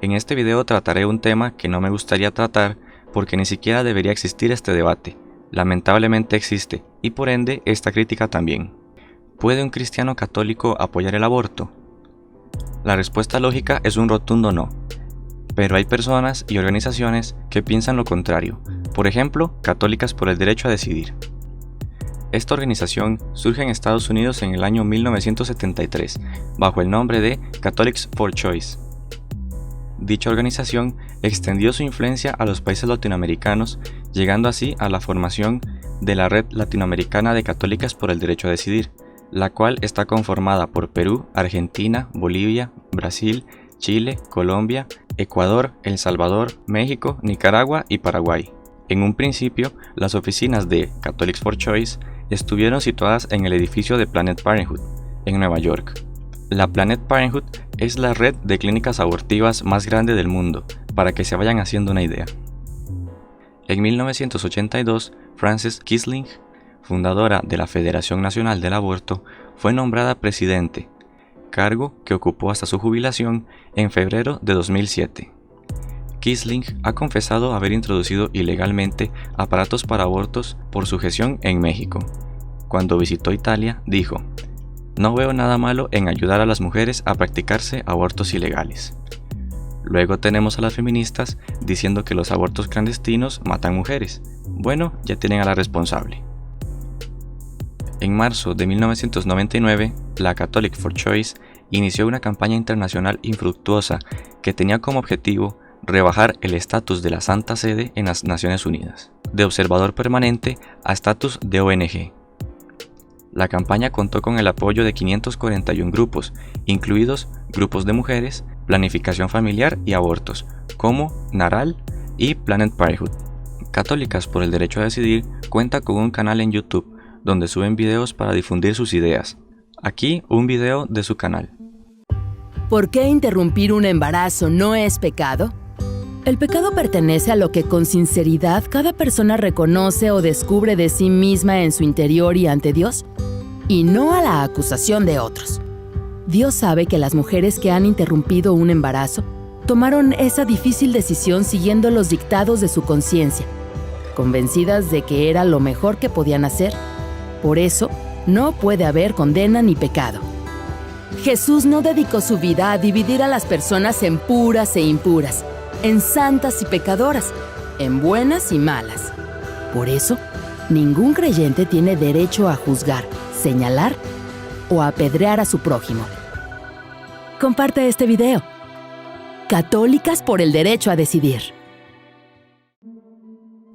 En este video trataré un tema que no me gustaría tratar porque ni siquiera debería existir este debate. Lamentablemente existe, y por ende esta crítica también. ¿Puede un cristiano católico apoyar el aborto? La respuesta lógica es un rotundo no. Pero hay personas y organizaciones que piensan lo contrario, por ejemplo, Católicas por el Derecho a Decidir. Esta organización surge en Estados Unidos en el año 1973, bajo el nombre de Catholics for Choice. Dicha organización extendió su influencia a los países latinoamericanos, llegando así a la formación de la Red Latinoamericana de Católicas por el Derecho a Decidir, la cual está conformada por Perú, Argentina, Bolivia, Brasil, Chile, Colombia, Ecuador, El Salvador, México, Nicaragua y Paraguay. En un principio, las oficinas de Catholics for Choice estuvieron situadas en el edificio de Planned Parenthood, en Nueva York. La Planned Parenthood es la red de clínicas abortivas más grande del mundo, para que se vayan haciendo una idea. En 1982, Frances Kissling, fundadora de la Federación Nacional del Aborto, fue nombrada presidente, cargo que ocupó hasta su jubilación en febrero de 2007. Kissling ha confesado haber introducido ilegalmente aparatos para abortos por su gestión en México. Cuando visitó Italia, dijo: "No veo nada malo en ayudar a las mujeres a practicarse abortos ilegales". Luego tenemos a las feministas diciendo que los abortos clandestinos matan mujeres. Bueno, ya tienen a la responsable. En marzo de 1999, la Catholic for Choice inició una campaña internacional infructuosa que tenía como objetivo rebajar el estatus de la Santa Sede en las Naciones Unidas, de observador permanente a estatus de ONG. La campaña contó con el apoyo de 541 grupos, incluidos grupos de mujeres, planificación familiar y abortos, como NARAL y Planned Parenthood. Católicas por el Derecho a Decidir cuenta con un canal en YouTube donde suben videos para difundir sus ideas. Aquí un video de su canal. ¿Por qué interrumpir un embarazo no es pecado? El pecado pertenece a lo que con sinceridad cada persona reconoce o descubre de sí misma en su interior y ante Dios, y no a la acusación de otros. Dios sabe que las mujeres que han interrumpido un embarazo tomaron esa difícil decisión siguiendo los dictados de su conciencia, convencidas de que era lo mejor que podían hacer. Por eso, no puede haber condena ni pecado. Jesús no dedicó su vida a dividir a las personas en puras e impuras, en santas y pecadoras, en buenas y malas. Por eso, ningún creyente tiene derecho a juzgar, señalar o apedrear a su prójimo. Comparte este video. Católicas por el Derecho a Decidir.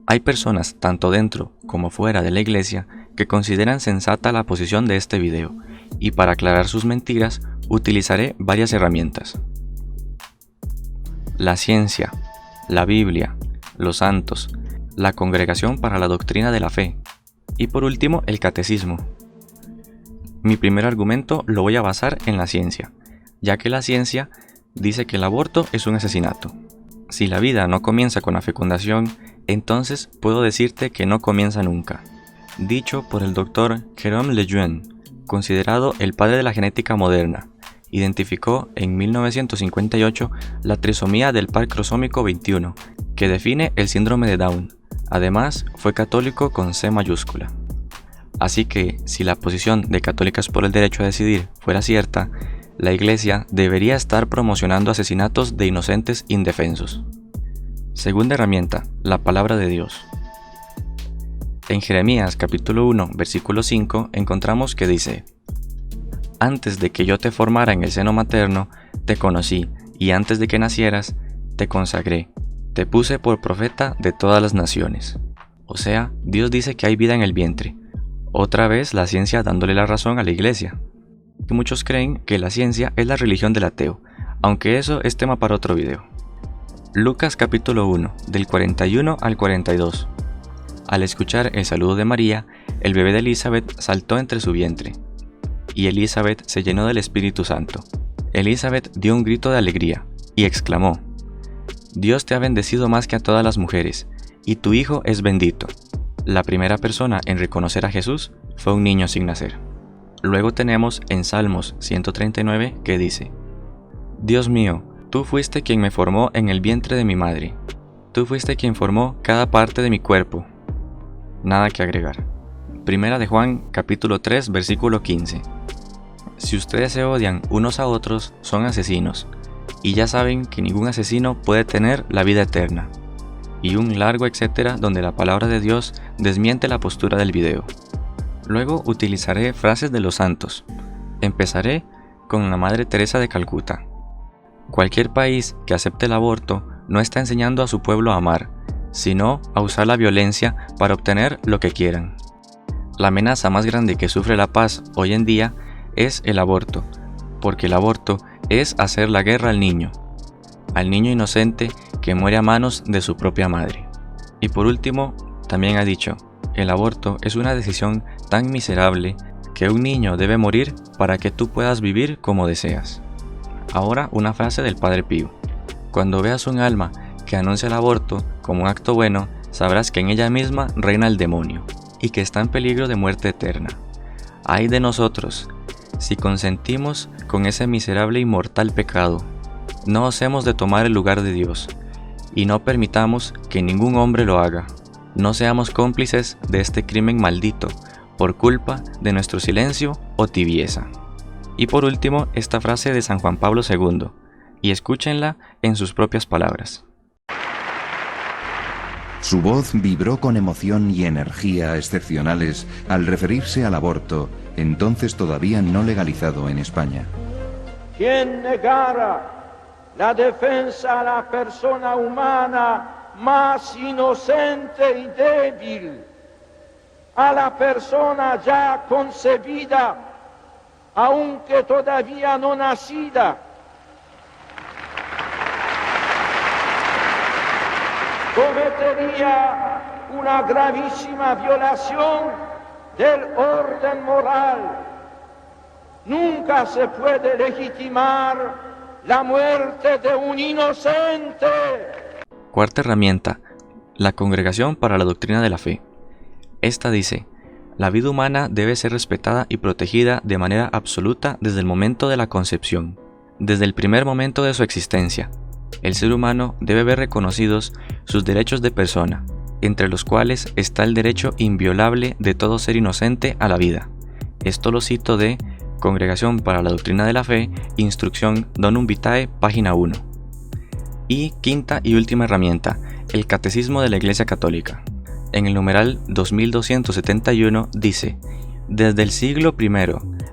Hay personas, tanto dentro como fuera de la iglesia, que consideran sensata la posición de este video, y para aclarar sus mentiras, utilizaré varias herramientas. La ciencia, la Biblia, los santos, la Congregación para la Doctrina de la Fe, y por último, el Catecismo. Mi primer argumento lo voy a basar en la ciencia, ya que la ciencia dice que el aborto es un asesinato. Si la vida no comienza con la fecundación, entonces puedo decirte que no comienza nunca. Dicho por el Dr. Jérôme Lejeune, considerado el padre de la genética moderna, identificó en 1958 la trisomía del par cromosómico 21, que define el síndrome de Down. Además, fue católico con C mayúscula. Así que, si la posición de Católicas por el Derecho a Decidir fuera cierta, la Iglesia debería estar promocionando asesinatos de inocentes indefensos. Segunda herramienta, la palabra de Dios. En Jeremías capítulo 1, versículo 5, encontramos que dice: "Antes de que yo te formara en el seno materno, te conocí, y antes de que nacieras, te consagré. Te puse por profeta de todas las naciones". O sea, Dios dice que hay vida en el vientre. Otra vez la ciencia dándole la razón a la iglesia. Muchos creen que la ciencia es la religión del ateo, aunque eso es tema para otro video. Lucas capítulo 1, del 41 al 42. Al escuchar el saludo de María, el bebé de Elizabeth saltó entre su vientre, y Elizabeth se llenó del Espíritu Santo. Elizabeth dio un grito de alegría, y exclamó: "Dios te ha bendecido más que a todas las mujeres, y tu hijo es bendito". La primera persona en reconocer a Jesús fue un niño sin nacer. Luego tenemos en Salmos 139 que dice: "Dios mío, Tú fuiste quien me formó en el vientre de mi madre. Tú fuiste quien formó cada parte de mi cuerpo. Nada que agregar. Primera de Juan, capítulo 3, versículo 15. Si ustedes se odian unos a otros, son asesinos, y ya saben que ningún asesino puede tener la vida eterna. Y un largo etcétera donde la palabra de Dios desmiente la postura del video. Luego utilizaré frases de los santos. Empezaré con la Madre Teresa de Calcuta. Cualquier país que acepte el aborto no está enseñando a su pueblo a amar, sino a usar la violencia para obtener lo que quieran. La amenaza más grande que sufre la paz hoy en día es el aborto, porque el aborto es hacer la guerra al niño inocente que muere a manos de su propia madre. Y por último, también ha dicho, el aborto es una decisión tan miserable que un niño debe morir para que tú puedas vivir como deseas. Ahora una frase del Padre Pío. Cuando veas un alma que anuncia el aborto como un acto bueno, sabrás que en ella misma reina el demonio y que está en peligro de muerte eterna. ¡Ay de nosotros! Si consentimos con ese miserable y mortal pecado, no osemos de tomar el lugar de Dios, y no permitamos que ningún hombre lo haga. No seamos cómplices de este crimen maldito, por culpa de nuestro silencio o tibieza. Y por último, esta frase de San Juan Pablo II, y escúchenla en sus propias palabras. Su voz vibró con emoción y energía excepcionales al referirse al aborto, entonces todavía no legalizado en España. Quien negara la defensa a la persona humana más inocente y débil, a la persona ya concebida, aunque todavía no nacida, cometería una gravísima violación del orden moral. Nunca se puede legitimar la muerte de un inocente. Cuarta herramienta, la Congregación para la Doctrina de la Fe. Esta dice, la vida humana debe ser respetada y protegida de manera absoluta desde el momento de la concepción, desde el primer momento de su existencia. El ser humano debe ver reconocidos sus derechos de persona, entre los cuales está el derecho inviolable de todo ser inocente a la vida. Esto lo cito de Congregación para la Doctrina de la Fe, Instrucción Donum Vitae, página 1. Y quinta y última herramienta, el Catecismo de la Iglesia Católica. En el numeral 2271 dice, desde el siglo I,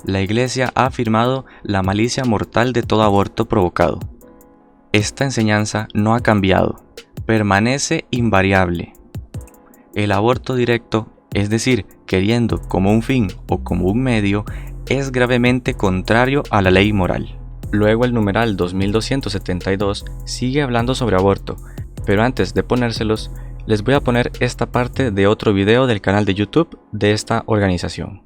la Iglesia ha afirmado la malicia mortal de todo aborto provocado. Esta enseñanza no ha cambiado, permanece invariable. El aborto directo, es decir, queriendo como un fin o como un medio, es gravemente contrario a la ley moral. Luego el numeral 2272 sigue hablando sobre aborto, pero antes de ponérselos, les voy a poner esta parte de otro video del canal de YouTube de esta organización.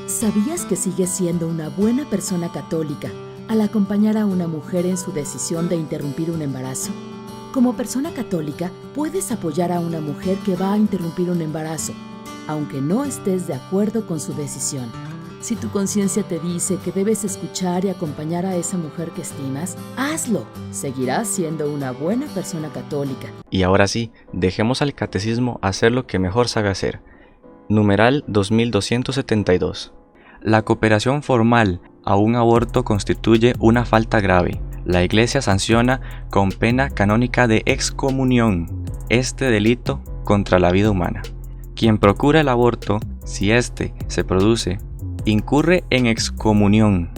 ¿Sabías que sigues siendo una buena persona católica al acompañar a una mujer en su decisión de interrumpir un embarazo? Como persona católica, puedes apoyar a una mujer que va a interrumpir un embarazo, aunque no estés de acuerdo con su decisión. Si tu conciencia te dice que debes escuchar y acompañar a esa mujer que estimas, hazlo. Seguirás siendo una buena persona católica. Y ahora sí, dejemos al catecismo hacer lo que mejor sabe hacer. Numeral 2272. La cooperación formal a un aborto constituye una falta grave. La Iglesia sanciona con pena canónica de excomunión este delito contra la vida humana. Quien procura el aborto, si éste se produce, incurre en excomunión,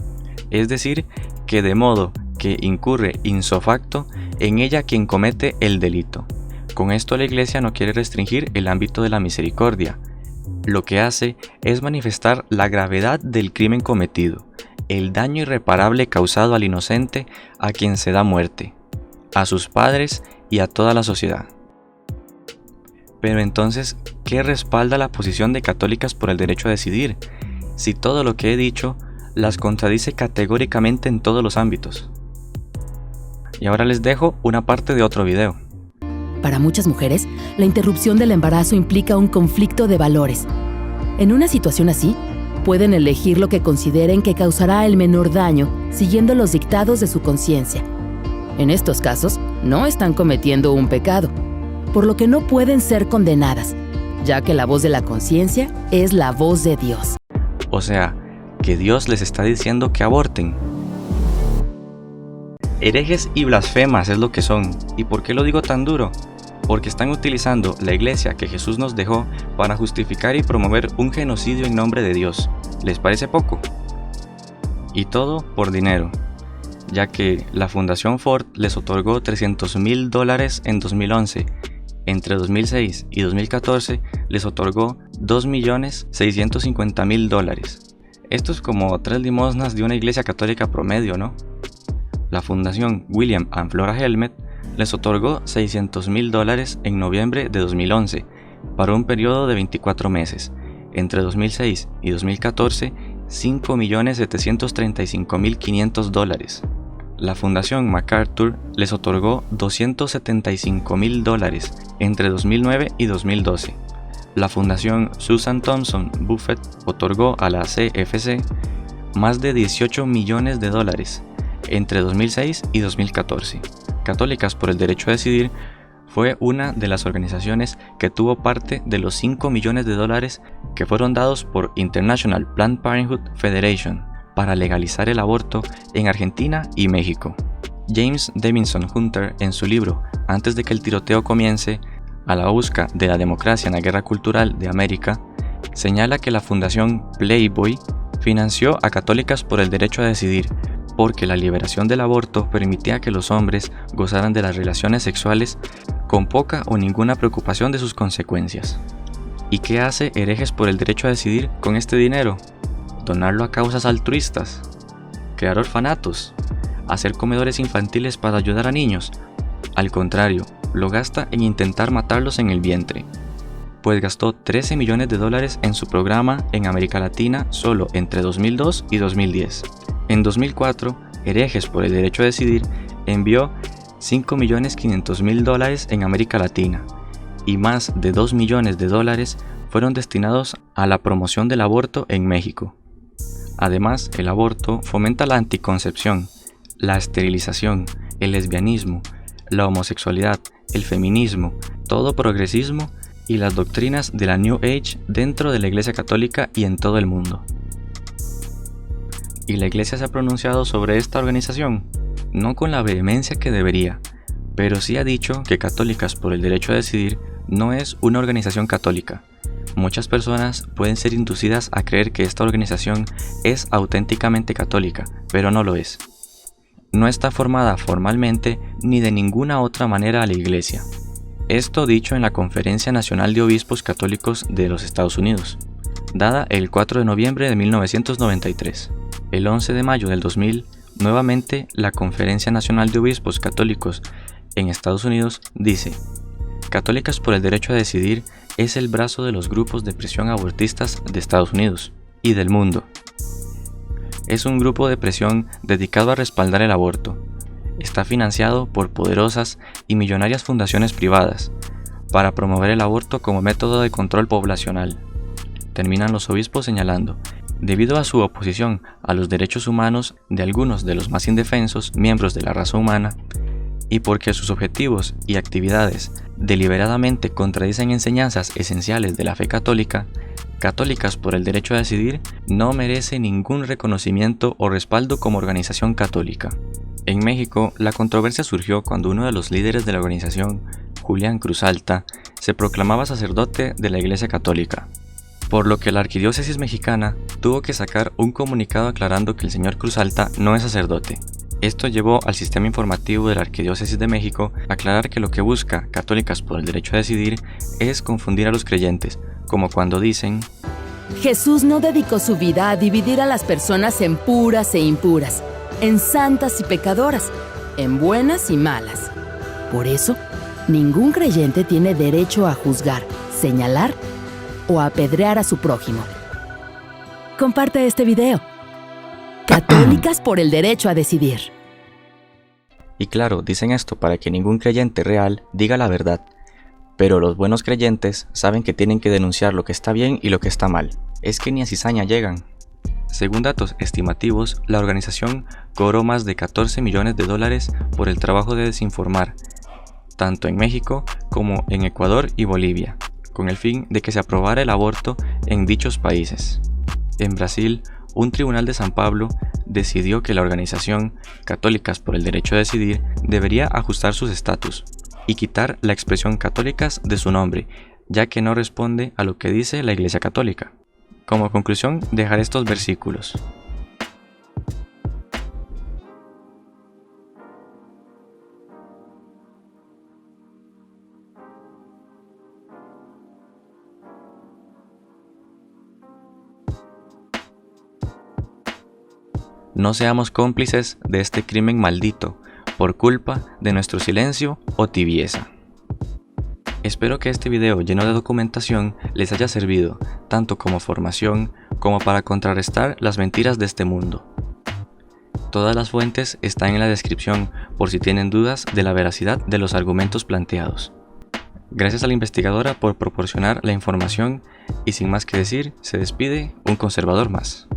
es decir, que de modo que incurre ipso facto en ella quien comete el delito. Con esto la Iglesia no quiere restringir el ámbito de la misericordia. Lo que hace es manifestar la gravedad del crimen cometido, el daño irreparable causado al inocente a quien se da muerte, a sus padres y a toda la sociedad. Pero entonces, ¿qué respalda la posición de católicas por el derecho a decidir? Si todo lo que he dicho las contradice categóricamente en todos los ámbitos. Y ahora les dejo una parte de otro video. Para muchas mujeres, la interrupción del embarazo implica un conflicto de valores. En una situación así, pueden elegir lo que consideren que causará el menor daño, siguiendo los dictados de su conciencia. En estos casos, no están cometiendo un pecado, por lo que no pueden ser condenadas, ya que la voz de la conciencia es la voz de Dios. O sea, que Dios les está diciendo que aborten. Herejes y blasfemas es lo que son. ¿Y por qué lo digo tan duro? Porque están utilizando la iglesia que Jesús nos dejó para justificar y promover un genocidio en nombre de Dios. ¿Les parece poco? Y todo por dinero, ya que la Fundación Ford les otorgó $300,000 en 2011. Entre 2006 y 2014 les otorgó $2,650,000. Esto es como 3 limosnas de una iglesia católica promedio, ¿no? La Fundación William and Flora Helmet les otorgó $600,000 en noviembre de 2011 para un periodo de 24 meses. Entre 2006 y 2014, $5,735,500. La Fundación MacArthur les otorgó $275,000 entre 2009 y 2012. La Fundación Susan Thompson Buffett otorgó a la CFC más de $18 millones entre 2006 y 2014. Católicas por el Derecho a Decidir fue una de las organizaciones que tuvo parte de los $5 millones que fueron dados por International Planned Parenthood Federation para legalizar el aborto en Argentina y México. James Davidson Hunter, en su libro Antes de que el tiroteo comience, a la busca de la democracia en la guerra cultural de América, señala que la Fundación Playboy financió a Católicas por el Derecho a Decidir porque la liberación del aborto permitía que los hombres gozaran de las relaciones sexuales con poca o ninguna preocupación de sus consecuencias. ¿Y qué hace Herejes por el Derecho a Decidir con este dinero? Donarlo a causas altruistas, crear orfanatos, hacer comedores infantiles para ayudar a niños. Al contrario, lo gasta en intentar matarlos en el vientre, pues gastó $13 millones en su programa en América Latina solo entre 2002 y 2010. En 2004, Herejes por el Derecho a Decidir envió $5,500,000 en América Latina y más de $2 millones fueron destinados a la promoción del aborto en México. Además, el aborto fomenta la anticoncepción, la esterilización, el lesbianismo, la homosexualidad, el feminismo, todo progresismo y las doctrinas de la New Age dentro de la Iglesia Católica y en todo el mundo. ¿Y la Iglesia se ha pronunciado sobre esta organización? No con la vehemencia que debería, pero sí ha dicho que Católicas por el Derecho a Decidir no es una organización católica. Muchas personas pueden ser inducidas a creer que esta organización es auténticamente católica, pero no lo es. No está formada formalmente ni de ninguna otra manera a la Iglesia. Esto dicho en la Conferencia Nacional de Obispos Católicos de los Estados Unidos, dada el 4 de noviembre de 1993. El 11 de mayo del 2000, nuevamente la Conferencia Nacional de Obispos Católicos en Estados Unidos dice: Católicas por el Derecho a Decidir es el brazo de los grupos de presión abortistas de Estados Unidos y del mundo. Es un grupo de presión dedicado a respaldar el aborto. Está financiado por poderosas y millonarias fundaciones privadas para promover el aborto como método de control poblacional. Terminan los obispos señalando: debido a su oposición a los derechos humanos de algunos de los más indefensos miembros de la raza humana, y porque sus objetivos y actividades deliberadamente contradicen enseñanzas esenciales de la fe católica, Católicas por el Derecho a Decidir no merece ningún reconocimiento o respaldo como organización católica. En México, la controversia surgió cuando uno de los líderes de la organización, Julián Cruz Alta, se proclamaba sacerdote de la Iglesia Católica, por lo que la Arquidiócesis mexicana tuvo que sacar un comunicado aclarando que el señor Cruz Alta no es sacerdote. Esto llevó al sistema informativo de la Arquidiócesis de México a aclarar que lo que busca Católicas por el Derecho a Decidir es confundir a los creyentes, como cuando dicen: Jesús no dedicó su vida a dividir a las personas en puras e impuras, en santas y pecadoras, en buenas y malas. Por eso, ningún creyente tiene derecho a juzgar, señalar o apedrear a su prójimo. Comparte este video. Católicas por el Derecho a Decidir. Y claro, dicen esto para que ningún creyente real diga la verdad, pero los buenos creyentes saben que tienen que denunciar lo que está bien y lo que está mal. Es que ni a cizaña llegan. Según datos estimativos, la organización cobró más de $14 millones por el trabajo de desinformar, tanto en México como en Ecuador y Bolivia, con el fin de que se aprobara el aborto en dichos países. En Brasil, un tribunal de San Pablo decidió que la organización Católicas por el Derecho a Decidir debería ajustar sus estatus y quitar la expresión católicas de su nombre, ya que no responde a lo que dice la Iglesia Católica. Como conclusión, dejaré estos versículos. No seamos cómplices de este crimen maldito por culpa de nuestro silencio o tibieza. Espero que este video lleno de documentación les haya servido tanto como formación como para contrarrestar las mentiras de este mundo. Todas las fuentes están en la descripción por si tienen dudas de la veracidad de los argumentos planteados. Gracias a la investigadora por proporcionar la información y sin más que decir, se despide un conservador más.